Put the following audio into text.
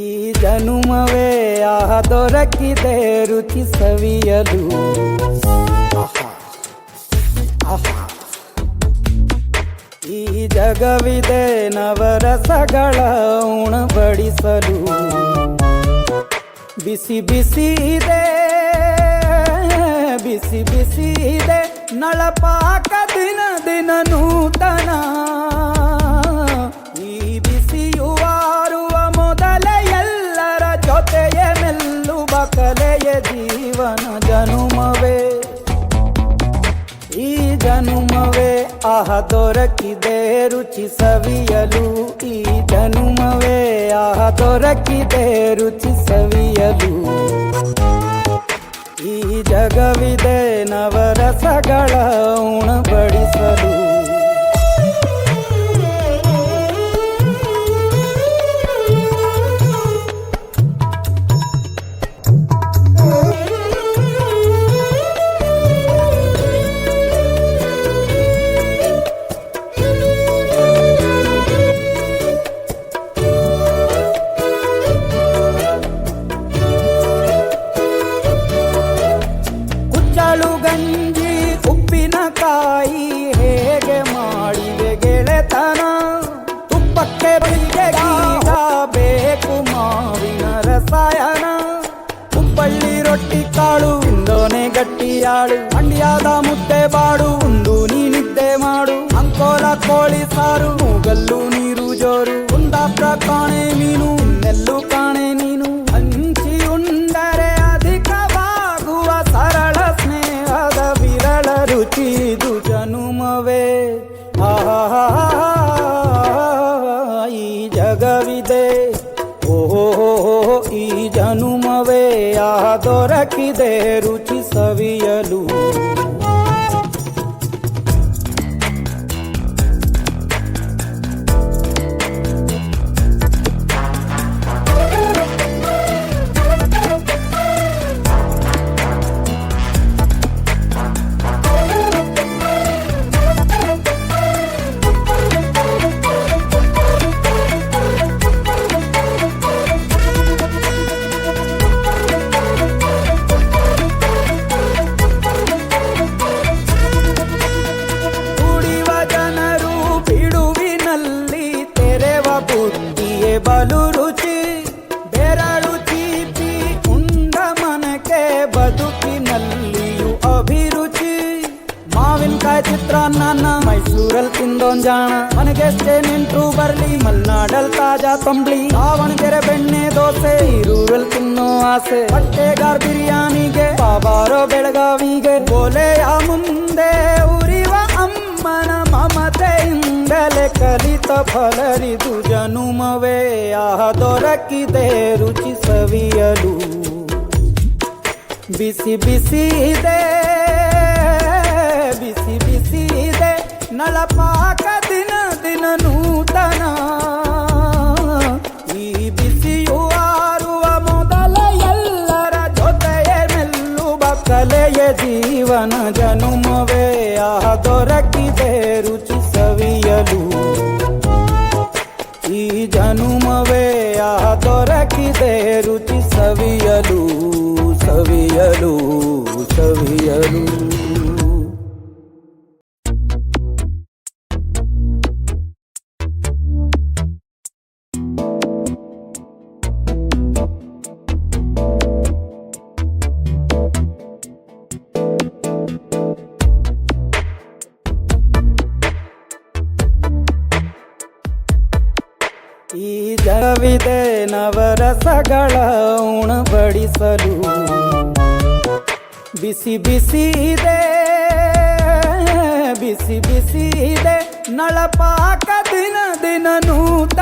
ಈ ಜನುಮವೇ ದೊರಕಿದೆ ರುಚಿ ಸವಿಯಲು. ಈ ಜಗವಿದೆ ನವರಸಗಳ ಉಣಬಡಿಸಲು. ಬಿಸಿ ಬಿಸಿ ಇದೆ, ಬಿಸಿ ಬಿಸಿ ಇದೆ ನಳಪಾಕ ದಿನ ದಿನ ನೂತನ. ಈ ಬಿಸಿಯುವಾರುವ ಮೊದಲೇ ಎಲ್ಲರ ಜೊತೆಯೇ ಮೆಲ್ಲುವ ಕಲೆಯ ಜೀವನ ಜನುಮವೇ. ಈ ಜನುಮವೇ ದೊರಕಿದೆ ರುಚಿ ಸವಿಯಲು. ಈ ಜನುಮವೇ ದೊರಕಿದೆ ರುಚಿ ಸವಿಯಲು. ಈ ಜಗವಿದೆ ನವರಸಗಳ ಉಣಬಡಿಸಲು. ಗಂಜಿ ಉಪ್ಪಿನಕಾಯಿ ಹೇಗೆ ಮಾಡಿದೆ ಗೆಳೆತನ. ತುಪ್ಪಕ್ಕೆ ಬಳಿಗೆ ಈಗ ಬೇಕು ಮಾವಿನ ರಸಾಯನ. ಹುಬ್ಬಳ್ಳಿ ರೊಟ್ಟಿ ಕಾಳು ಇಂದೋನೆ ಗಟ್ಟಿಯಾಳು. ಮಂಡ್ಯದ ಮುದ್ದೆ ಬಾಡು ಉಂಡು ನೀನಿದ್ದೆ ಮಾಡು. ಅಂಕೋಲ ಕೋಳಿ ಸಾರು ಮೂಗಲ್ಲು ನೀರು ಜೋರು. ಕುಂದಾಪುರ ಕಾಣೆ ಮೀನು ಇನ್ನೆಲ್ಲೂ ಕಾಣೆ ನೀನು. ಹಂಚಿ ಉಂಡರೆ ಅಧಿಕವಾಗುವ ಸರಳ ಸ್ನೇಹದ ವಿರಳ ರುಚಿ ಇದು ಜನುಮವೇ. ಈ ಜಗವಿದೆ ಓಹೋ ಈ ಜನುಮವೇ ದೊರಕಿದೆ ರುಚಿ ಸವಿಯಲು. ಬುದ್ಧಿಯೇ ಬಲು ರುಚಿ ಬೆರಳು ಚೀಪಿ ಉಂಡ ಮನಕ್ಕೆ ಬದುಕಿನಲ್ಲಿಯೂ ಅಭಿರುಚಿ. ಮಾವಿನಕಾಯಿ ಚಿತ್ರಾನ್ನ ಮೈಸೂರಲ್ಲಿ ತಿಂದೋನ್ ಜಾಣ. ಮನೆಗೆಷ್ಟೇ ನೆಂಟ್ರು ಬರ್ಲಿ ಮಲ್ನಾಡಲ್ ತಾಜಾ ತಂಬ್ಳಿ. ದಾವಣಗೆರೆ ಬೆಣ್ಣೆ ದೋಸೆ ಈರೂರಲ್ಲಿ ತಿನ್ನೋ ಆಸೆ. ಹೊಟ್ಟೆಗಾರ್ ಬಿರಿಯಾನಿಗೆ ಬಾಬಾರೋ ಬೆಳಗಾವಿಗೆ. ಬೋಲೆಯ ಮುಂದೆ ಉರಿವ ಅಮ್ಮನ ಮಮತೆಯಿಂದಲೇ ಕಲಿತ ಫಲರಿದು ಜನುಮವೇ ದೊರಕಿದೆ ರುಚಿ ಸವಿಯಲು. ಬಿಸಿ ಬಿಸಿ ಇದೆ, ಬಿಸಿ ಬಿಸಿ ಇದೆ ನಳಪಾಕ ದಿನ ದಿನ ನೂತನ. ಈ ಬಿಸಿಯು ಆರುವ ಮೊದಲ ಎಲ್ಲರ ಜೊತೆಯೇ ಮೆಲ್ಲುವ ಕಲೆಯ ಜೀವನ ಜನುಮವೇ ದೊರಕಿದೆ ರುಚಿ ಸವಿಯಲು. ಈ ಜನುಮವೇ ದೊರಕಿದೆ ರುಚಿ ಸವಿಯಲು ಸವಿಯಲು ಸವಿಯಲು. ಈ ಜಗವಿದೆ ನವರಸಗಳ ಉಣಬಡಿಸಲು. ಬಿಸಿ ಬಿಸಿ ಇದೆ, ಬಿಸಿ ಬಿಸಿ ಇದೆ ನಳಪಾಕ ದಿನ ದಿನ ನೂತನ.